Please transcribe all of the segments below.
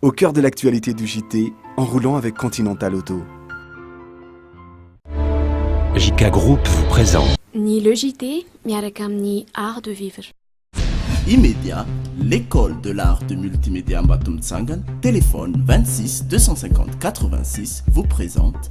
Au cœur de l'actualité du JT, en roulant avec Continental Auto. JK Group vous présente. Ni le JT, miaraka amin'ny art de vivre. Immédiat, l'école de l'art de multimédia Mbatomtsangan, téléphone 26 250 86 vous présente.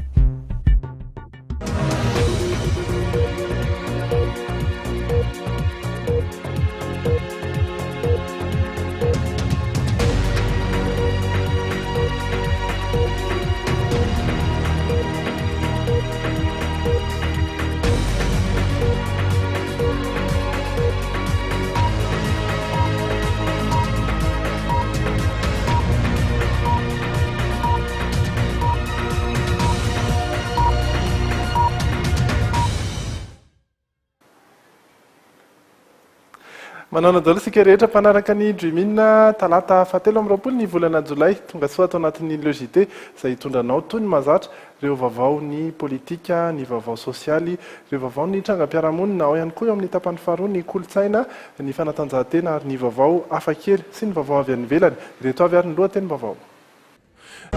Manana daholo isika rehetra mpanaraka ny Dreamina talata fahatelo amby roapolo ny volana Jolay tonga soa atao anatin'ny logité izay hitondranao toy ny mahazatra ireo vaovao ny politika, ny vaovao sosialy, ireo vaovao ny trangam-piarahamonina ao ihany koa eo amin'ny tapany faharoa ny kolotsaina, ny fanatanjahantena ary ny vaovao hafakely sy ny vaovao avy any ivelany. Ireto avy ary ny lohatenim-baovao.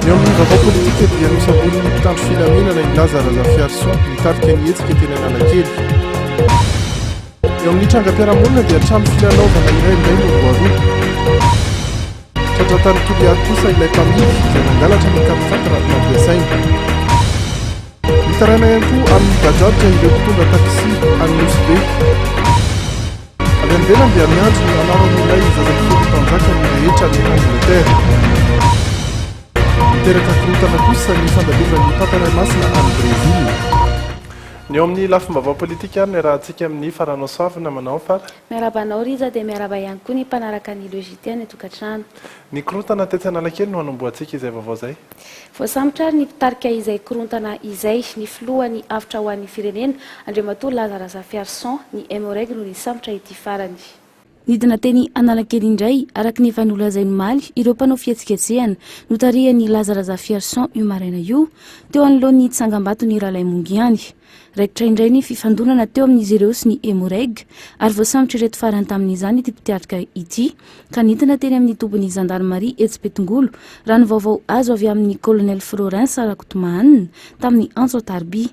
Eo amin'ny vaovao politika dia misy ambony ny mpitandro filaminana ny Laza Razafiarson nitarika ny hetsika teny Analakely. Eo amin'ny trangam-piarahamonina dia trano filalaovana iray indray no voaroa. Tratratany Toliary kosa ilay mpamily izay nangalatra ny kapifatra nampiasaina. Mitaraina ihany koa amin'ny bajaja ireo mpitondra taksi amin'ny Nosy Be. Avy any ivelany dia miandry ny anaran'ilay zazakely mpanjaka ny rehetra ny Angleterre. Miteraka korotana kosa ny fandalovan'ny Paparamasina any Brezil. Ny eo amin'ny lafim-baovao politika ary ny rahantsika amin'ny faranao soavina manao fara. Miarabanao Riza dia miaraba ihany koa ny mpanaraka ny logité ny tokantrano. Ny korontana tetsy Analakely no hanamboantsika izay vaovao izay. Voasambotra ary ny mpitarika izay korontana izay ny filohan'ny avitra ho an'ny firenena Andriamatoa Laza Razafiarson ny Emoreg no nisambotra ity farany. Nidina teny Analakely indray araka ny fanolazainy maly ireo mpanao fihetsiketsehana no tarihan'ny Laza Razafiarson io maraina io teo anoloan'ny tsangambato ny Ralaimongy ihany. Raikitra indray ny fifandonana teo amin'izy ireo sy ny Emoreg ary voasambotra ireto farany tamin'izany ity mpitiarika ity ka nidina teny amin'ny tombon'ny Gendarmerie Etsipetongolo raha ny vaovao azo avy amin'ny Colonel Florence Rakotomahanina tamin'ny Antso Tarby.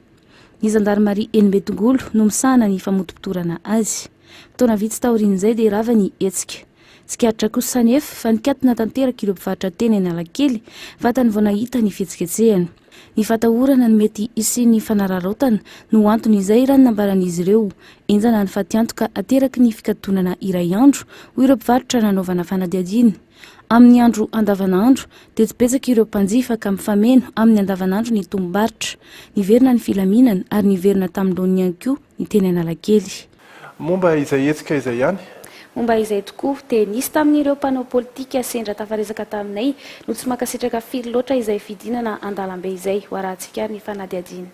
Ny Gendarmerie Enibetongolo no misahana ny famotopotorana azy. Taona vitsy taorian'izay dia rava ny hetsika. Tsikaritra kosa sanefa fa nikatona tanteraka ireo mpivarotra teny Analakely vatany vao nahita ny fihetsiketsehana. Ny fatahorana ny mety isian'ny fanararaotana no antony izay raha nambaran'izy ireo. Enjana ny fatiantoka ateraky ny fikatonana iray andro ho ireo mpivarotra nanaovana fanadiadiana. Amin'ny andro andavanandro dia tsy betsaka ireo mpanjifa ka mifameno amin'ny andavanandro ny tombobaritra, niverina ny filaminana ary niverina tamin'irony ihany koa ny teny Analakely. Momba izay hetsika izay ihany. Momba izay tokoa dia nisy tamin'ireo mpanao politika sendra tafaresaka taminay no tsy mankasitraka firy loatra izay fidinana andalambe izay ho arahantsika ary ny fanadiadiana.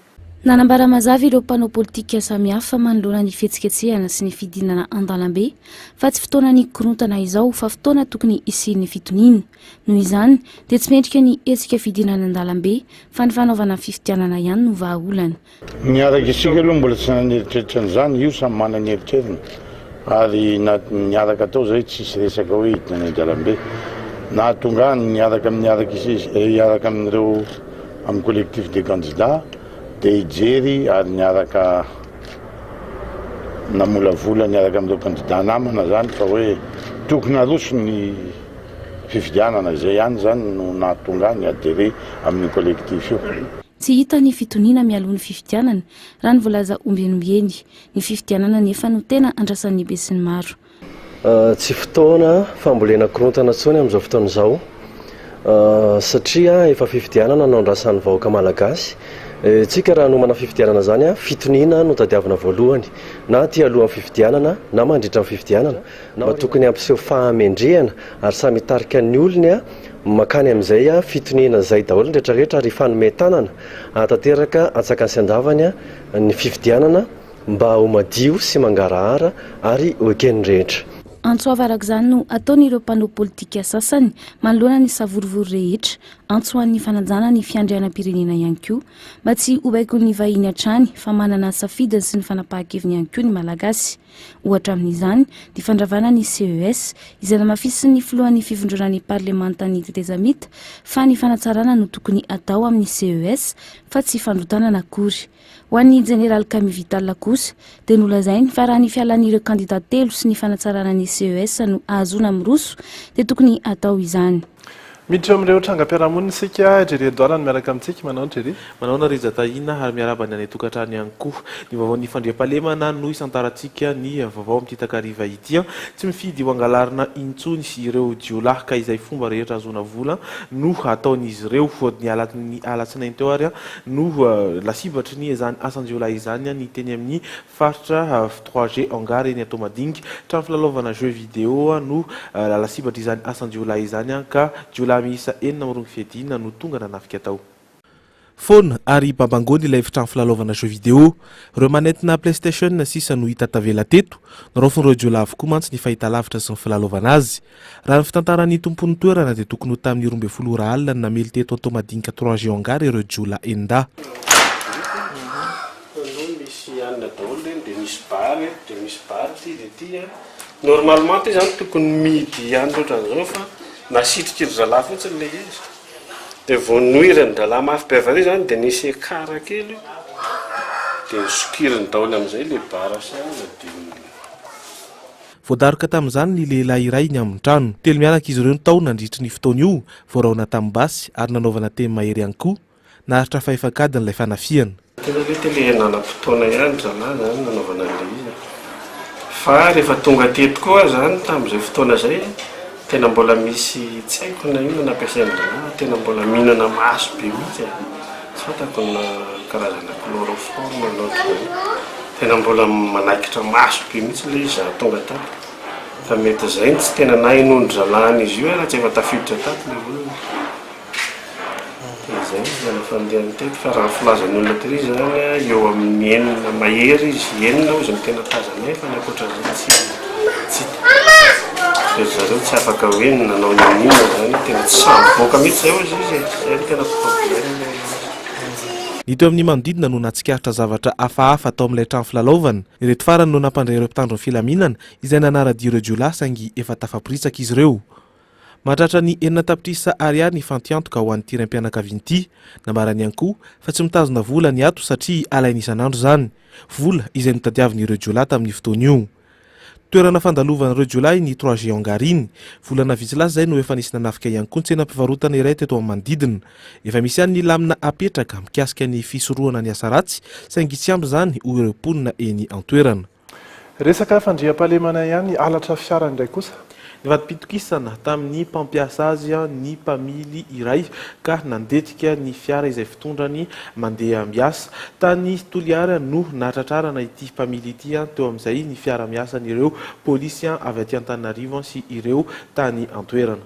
Nanambara mazava ireo mpanao politika samihafa manoloana ny fihetsiketsehana sy ny fidinana andalambe fa tsy fotoana ny korontana izao fa fotoana tokony isian'ny fitoniana. Noho izany dia tsy mendrika ny hetsika fidinana andalambe fa ny fanaovana fifitianana ihany no vahaolana. Niaraka isika aloha mbola tsy naneritreritra an'izany, io samy manana eritrerina ary niaraka atao zay tsisy resaka hoe hidina ny andalambe. Na tonga niaraka amin'ireo amin'ny collectif des candidats dia hijery ary niaraka namolavola niaraka amin'ireo candidat namana zany fa hoe tokony aroso ny fifidianana zay ihany zany no nahatonga ny adhéré amin'ny collectif io. Tsy hita ny fitoniana mialohan'ny fifidianana raha ny voalaza ombienombeny. Ny fifidianana nefa no tena andrasan'ny be sy ny maro. Tsy fotoana fambolena korontana tsony amin'izao fotoana izao satria efa fifidianana no andrasan'ny vahoaka malagasy. Tsika raha no mana fifidianana zany fitoniana no tadiavina voalohany na ty alohan'ny fifidianana na mandritra amin'ny fifidianana mba tokony ampiseho fahamendrehana ary samy hitarika ny olony makany amin'izay fitoniana zay daholo ny rehetrarehetra ary fanome tanana atateraka atsakany sy andavany ny fifidianana mba ho madio sy mangarahara ary ho ekeny rehetra. antsoava arak'izany no ataon'ireo mpanao politika sasany manoloana ny savorovory rehetra antsoan'ny fanajana ny fiandrianam-pirenena ihany koa mba tsy hobaiko ny vahiny hatrany fa manana safidiny sy ny fanapahan-keviny ihany koa ny malagasy. Ohatra amin'izany ny fandravana ny CES izay namafisy ny filohan'ny fivondronana ny parlementany tetezamita fa ny fanatsarana no tokony atao amin'ny CES fa tsy fandrotanana akory. Ho an'ny General Camille Vital kosa dia nolazainy fa raha ny fialan'ireo kandidat telo sy ny fanatsarana ny CES no ahazona amin'ny roso dia tokony atao izany. miditra amin'ireo trangam-piarahamonina isika Jery Edouard miaraka amintsika manao Jery manao Riza Tahina ary miarabany any tokantrano ihany koa ny vaovao ny fandriam-pahalemana no isantarantsika ny vaovao amin'ity takariva ity tsy mifidy ho angalarina intsony sy ireo jiolahy ka izay fomba rehetra azona vola no ataon'izy ireo ny alatsinainy teo ary no lasibatry ny izany asan-jiolahy izany ny teny amin'ny faritra 3G Angara eny atao madinika trano filalaovana jeu vidéo no lasibatry izany asan-jiolahy izany ka jiolahy miisa enina mirony fiadina no tonga nanafika tao. Fona ary babangony ilay trano filalaovana jeu vidéo reo manetina PlayStation sisa no hita tavela teto narofon'ireo jiolahy avokoa mantsy ny fahitalavitra sy ny filalaovana azy. Raha ny fitantaran'ny tompon'ny toerana dia tokony ho tamin'ny 12 alina namely teto atao madinika 3G Angara ireo jiolahy enda. Normalement ty zany tokony midy ihany loatran'izao fa nasitriky ry zalahy fotsiny le izy dia voanohirany dalahy mafy be avy zany dia nisy ekara kely dia nisokiriny daholo amin'izay le bara sana dia voadaroka tamin'izany ny lehilahy iray ny amin'ny trano telo miaraka izy ireo ny tao nandritry ny fotoana io voaraona tamin'ny basy ary nanaovana teny mahery ihany koa naharitra fahefakadin'ilay fanafiana. Tena le tele nanam-potoana ihany zalahy zany nanaovana le izy fa rehefa tonga teto koa zany tamin'izay fotoana zay tena mbola misy tsy haiko na ino nampiasainy zalahy tena mbola mihinana maso be mihitsy tsy fatako na karazana chloroforme loatra tena mbola manaikitra maso be mihitsy le izy tonga tato fa mety zay tsy tena na inondry zalahany izy io raha tsy efa tafiditra tato le olona zay zany fandehany teto fa raha filazany olona tery zany eo amin'ny enina mahery izy enina izy no tena tazana efa ny akoatra zay tsy zareo tsy afaka hoe nanao ninina zany tena tsy samboka mihitsy zay izy zay tena problème. Ny teo amin'ny manodidina no natsikaritra zavatra hafahafa atao amin'ilay trano filalaovana ireto farany no nampandray ireo mpitandro ny filaminana izay nanaradia ireo jiolahy saingy efa tafapirisaka izy ireo. Mahatratra ny 4 tapitrisa ariary ny fantiantoka ho an'ny tiram-pianakaviana ity nambarany ihany koa fa tsy mitazona vola ny ato satria alainy isan'andro zany vola izay notadiavin'ireo jiolahy tamin'ny fotoana io. Toerana fandalovan'ireo jiolahy ny 3G Angara iny volana vitsy zay no efa nisy nanafika ihany koa ny tsenam-pivarotana iray teto amin'ny manodidina efa misy ihany ny lamina apetraka mikasika ny fisorohana ny asa ratsy saingy tsy ampy zany ho ireo mponina eny an-toerana. Resaka fandriam-pahalemana ihany alatra fiara indray kosa Nivatipitokisana tamin'ny mpampiasa azy ny mpamily iray ka nandetika ny fiara izay fitondrany mandeha miasa tany Toliara no natratrarana ity mpamily ity teo amin'izay ny fiara miasan'ireo polisy avy aty Antananarivo sy ireo tany an-toerana.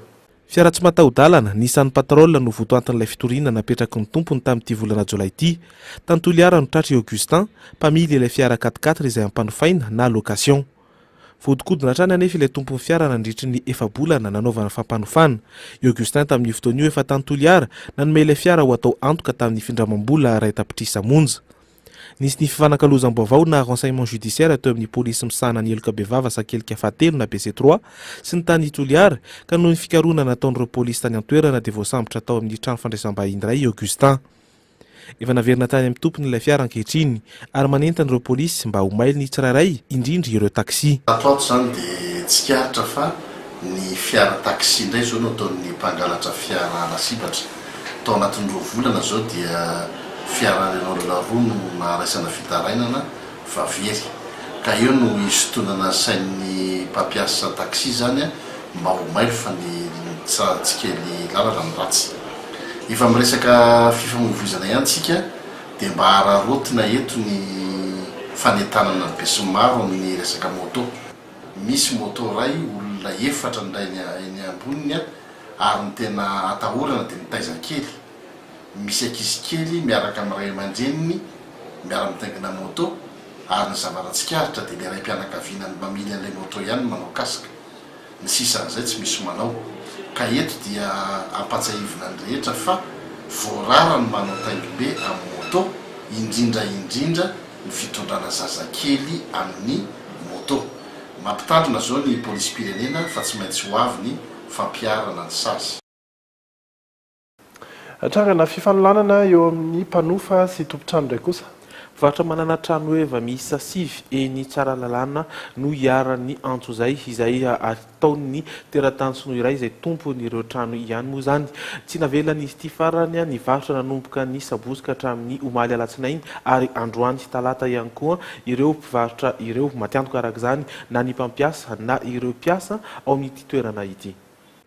Fiara tsy mataho-dalana Nissan Patrol no votoantin'ilay fitoriana napetraky ny tompony tamin'ity volana Jolay ity tany Toliara no tratry Augustin mpamily ilay fiara 4x4 izay ampanofaina na location. Vodikodina hatrany anefa ilay tompon'ny fiara nandritry ny efa-bolana nanaovana fampanofana. Augustin tamin'ny fotoana io efa tany Toliara nanome ilay fiara ho atao antoka tamin'ny findramam-bola ray tapitrisa monja. Nisy ny fifanankalozam-baovao na renseignement judiciaire teo amin'ny polisy misahana ny Eloka Bevava Sakelika Fatelo na BC3 sy ny tany Toliara ka noho ny fikarona nataon'ireo polisy tany an-toerana dia voasambotra tao amin'ny trano fandraisam-bahiny iray Augustin. Efa naverina tany amin'ny tompony ilay fiara ankehitriny ary manentan'ireo polisy mba ho maily ny tsirairay indrindra ireo taksi. Ato zany dia tsikaritra fa ny fiara taksi indray zao no ataon'ny mpangalatra fiara nasibatra tao anatin'ny 2 volana zao dia fiara olona roa no naraisana fitarainana vavery ka eo no isotonana sain'ny mpampiasa taksi zany mba ho maily fa ny tsikely lalana ny ratsy. Efa miresaka fifamoivoizana ihany tsika dia mba hararotina eto ny fanetanana ny be sy maro amin'ny resaka moto. Misy moto ray olona efatra ndray eny amboniny ary ny tena atahorana dia nitaizan-kely. Misy ankizy kely miaraka amin'ny ray aman-dreniny miara-mitaingina moto ary ny zavaratsikaritra dia ilay ray mpianakaviana ny mamily an'ilay moto ihany manao kasika ny sisan'izay tsy misy manao ka eto dia ampatsahivina ny rehetra fa voarara ny manao taingobe amin'ny moto indrindra ny fitondrana zazakely amin'ny moto mampitandrina zao ny polisy pirenena fa tsy maintsy ho avy ny fampiarana ny sasy. Atrangana fifaноlanana eo amin'ny mpanofa sy tompotrano ndray kosa. Vatra manana trano eva miisa 5 eny Tsaralalàna no hiaran'ny antso izay ataon'ny teratany iray izay tompon'ireo trano ihany moa zany. Tsy navelany izy ity farany ny varotra nanomboka ny sabotsy ka hatramin'ny omaly alatsinainy ary androany talata ihany koa ireo mpivarotra ireo matiantoka araka izany na ny mpampiasa na ireo mpiasa ao amin'ity toerana ity.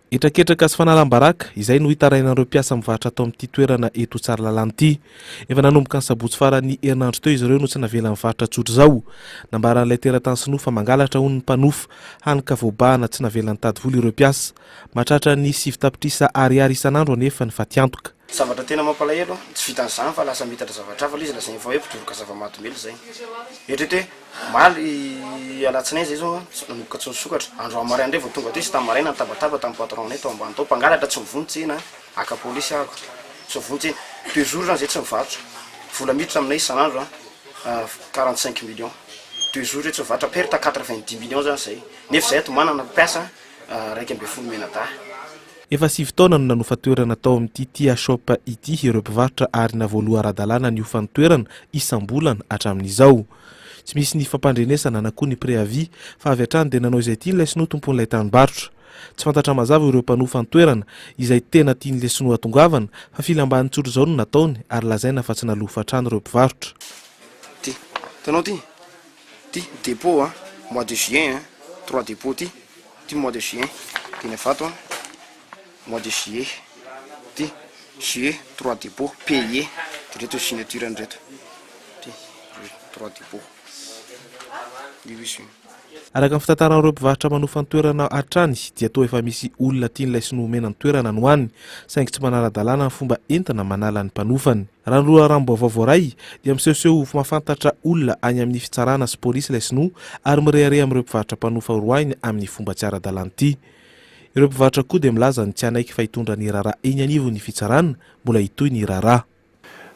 Etraketraka sy fanalam-baraka izay no hitarainareo mpiasa mivarotra atao amin'ity toerana eto Tsaralalàna ity. Efa nanomboka ny sabotsy farany herinandro teo izy ireo no tsy navela mivarotra tsotra izao. Nambaran'ilay teratany sinoa fa mangalatra hono ny mpanofa hanika voabahana tsy navela nitady vola ireo mpiasa. Mahatratra ny 7 tapitrisa ariary isan'andro anefa ny fatiantoka. Zavatra tena mampalahelo tsy vitan'izany fa lasa mitatra zavatra hafa izy lasa efa hoe mpitoroka zava-mahadomely zay. Etrete maly alatsinainy zay zao nanomboka tsy nisokatra andro amaraindray vao tonga aty sy tamaraina nitabataba tamin'ny patron tao ambany tao mpangalatra tsy mivonitsena aka polisy ako tsy mivonitsena 2 jours zany zay tsy mivarotra vola miditra aminay isan'andro 45 millions 2 jours zay tsy mivarotra perte 90 millions zany zay nefa zay eto manana mpiasa 1.5 menada. Efa 7 taona no nanofa toerana tao amin'ity tia shop ity ireo mpivarotra ary navoaloha ara-dalàna ny ofan'ny toerana isam-bolana hatramin'izao. Tsy misy ny fampandrenesana na koa ny préavis fa avy hatrany dia nanao izay tian'ilay sinoa tompon'ilay tranombarotra. Tsy fantatra mazava ireo mpanofa ny toerana izay tena tian'ilay sinoa atongavana fa filambany tsotro izao no nataony ary lazaina fa tsy nalofa hatrany ireo mpivarotra. Ty, tanao ty dépôt mois de juin 3 dépôt ty mois de juin tena fato mois de juillet, juillet 3 dépôts payés, direto signature andreto. 3 dépôts. Araka ny fitantaran'ireo mpivarotra manofa ny toerana hatrany dia toa efa misy olona tian'ilay sinoa omena ny toerana no haniny saingy tsy manara-dalàna ny fomba entina manala ny mpanofany. Raha ny loharam-baovao voaray dia misehoseho mafantatra olona any amin'ny fitsarana sy polisy ilay sinoa ary mirehareha amin'ireo mpivarotra mpanofa roainy amin'ny fomba tsy ara-dalàna ity. Ireo mpivarotra koa dia milaza ny tsy anaiky fa hitondra ny raharaha eny anivon'ny fitsarana mbola hitoy ny raharaha.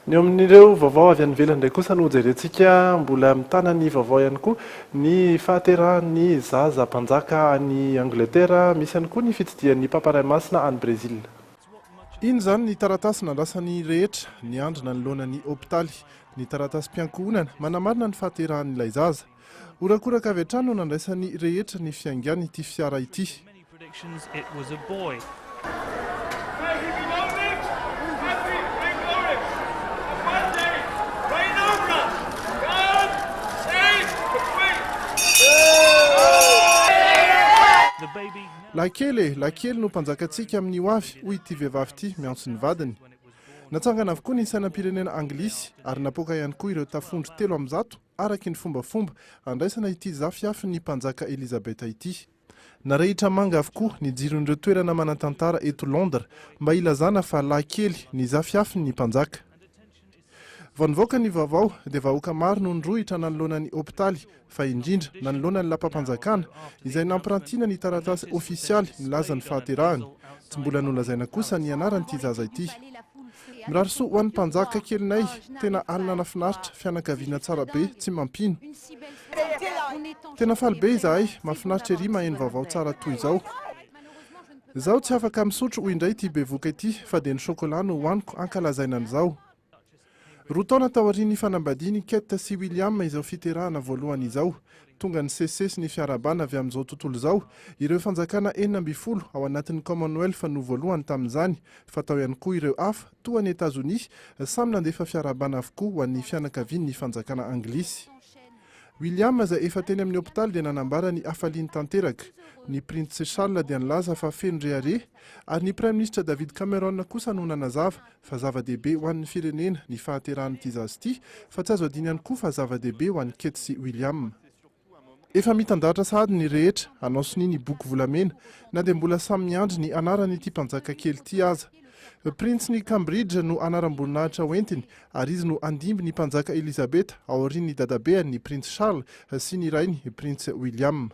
Ny amin'ireo vaovao avy any ivelany indray kosa no jerentsika mbola mitana ny vaovao ihany koa ny fahaterahan'ny zaza mpanjaka any Angleterre misy ihany koa ny fitsidihan'ny Paparaimasina any Brésil. Iny zany ny taratasy nandrasany rehetra ny andro nanoloana ny hôpitaly ny taratasy mpiankohonana manamarina ny fahaterahan'ilay zaza. Orakoraka avy hatrany no nandraisany rehetra ny fiangany ity fiara ity. It was a boy. Lakely no mpanjakatsika amin'ny hoavy hoy ity vehivavy ity miantso ny vadiny. Natsangana avokoa ny sainam-pirenena anglisy ary napoaka ihany koa ireo tafondro 300 araky ny fombafomba andraisana ity zafiafy ny mpanjaka Elizabeta ity. Narehitra manga avokoa ny jiron'ireo toerana manantantara eto Londres mba ilazana fa lakely ny zafiafy ny mpanjaka. Vao nivoaka ny vaovao dia vahoaka maro no nrohitra nanoloana ny hôpitaly fa indrindra nanoloana ny lapam-panjakana izay nampiratiana ny taratasy ofisialy milaza ny fahaterahany. Tsy mbola nolazaina kosa ny anaran'ity zaza ity. Mirarisoa ho an'ny mpanjaka kelinay tena alina nafinaritra fianakaviana tsara be tsy mampino. Tena faly be izahay mahafinaritra ery maheno vaovao tsara toy izao. Zaho tsy afaka misotro hoy indray ity bevoka ity fa dia ny chocolat no hoaniko ankalazaina an'izao. Roa taona tao aorian'ny fanambadiany Kate sy William izao fiterahana voalohany izao. Tonga ny sesesy ny fiarabana avy amin'izao tontolo izao. Ireo fanjakana 12 ao anatin'ny Commonwealth no voalohany tamin'izany. Fatao ihany koa ireo hafa toa ny Etazonia samy nandefa fiarabana avokoa ho an'ny fianakavian'ny fanjakana Anglisy. William izay efa teny amin'ny hôpitaly dia nanambara ny hafaliany tanteraka. Ny Prince Charles dia nilaza fa feno rehare ary ny Prime Ministre David Cameron kosa no nanazava fa zava-dehibe ho an'ny firenena ny fahaterahan'ity zaza ity fa tsy azo adiny ihany koa fa zava-dehibe ho an'ny Kate sy William. Efa mitandahatra sahady ny rehetra hanao soniny boky volamena na dia mbola samy miandry ny anaran'ity mpanjaka kely ity aza. Prince ny Cambridge no anaram-boninahitra hoentiny ary izy no andimby ny mpanjaka Elizabeth ao aorian'ny dadabeany Prince Charles sy ny rainy Prince William.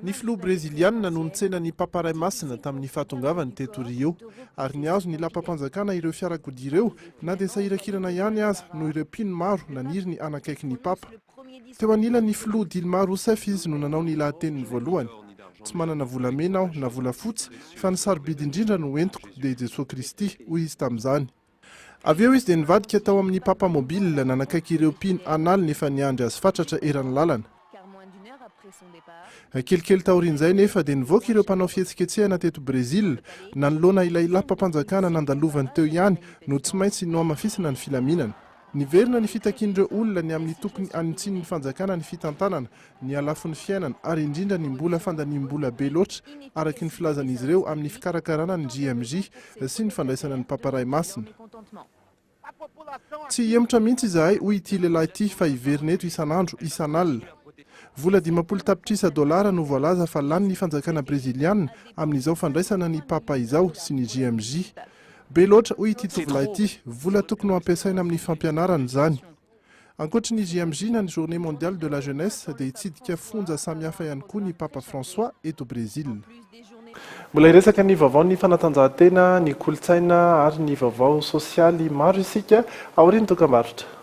Ny filoha breziliana no nitsena ny paparay masina tamin'ny fahatongavany teto Rio ary niazo ny lapam-panjakana ireo fiarakodia ireo na dia sahirakirana ihany aza no ireo mpino maro naniry ny anakaiky ny papa. Teo anila ny filoha Dilma Rousseff izy no nanao ny lahateniny voalohany. Tsy manana volamena aho na volafotsy fa ny sarobidy indrindra no entiko dia Jesosy Kristy hoy izy tamin'izany. Avy eo izy dia nivadika tao amin'ny papa mobile nanakaiky ireo mpino analy nefa niandry azy fatratra eran'ny lalana. Kelikely taorian'izay nefa dia nivoaka ireo mpanao fihetsiketsehana teto Brezil nanoloana ilay lapam-panjakana nandalovany teo ihany no tsy maintsy noamafisina ny filaminana. Niverina ny fitakian'ireo olona ny amin'ny tokony anitsiny ny fanjakana ny fitantanana, ny alafon'ny fiainana ary indrindra ny mbola fandaniam-bola be loatra araky ny filazan'izy ireo amin'ny fikarakarana ny JMJ sy ny fandraisana ny paparay masina. Tsy emotra mihitsy izahay hoy ity lehilahy ity fa hiverina eto isan'andro isan'alina. Vola $50 no voalaza fa lany ny fanjakana breziliana amin'izao fandraisana ny papa izao sy ny JMJ. Be loatra hoy ity tovolahy ity, vola tokony ho ampiasaina amin'ny fampianarana izany. Ankoatra ny JMJ na ny Journée mondiale de la jeunesse dia hitsidika fonja samihafa ihany koa ny papa François eto Brésil. Mbola iresaka ny vaovao ny fanatanjahantena, ny kolotsaina ary ny vaovao sosialy maro isika aoriany dokam-barotra.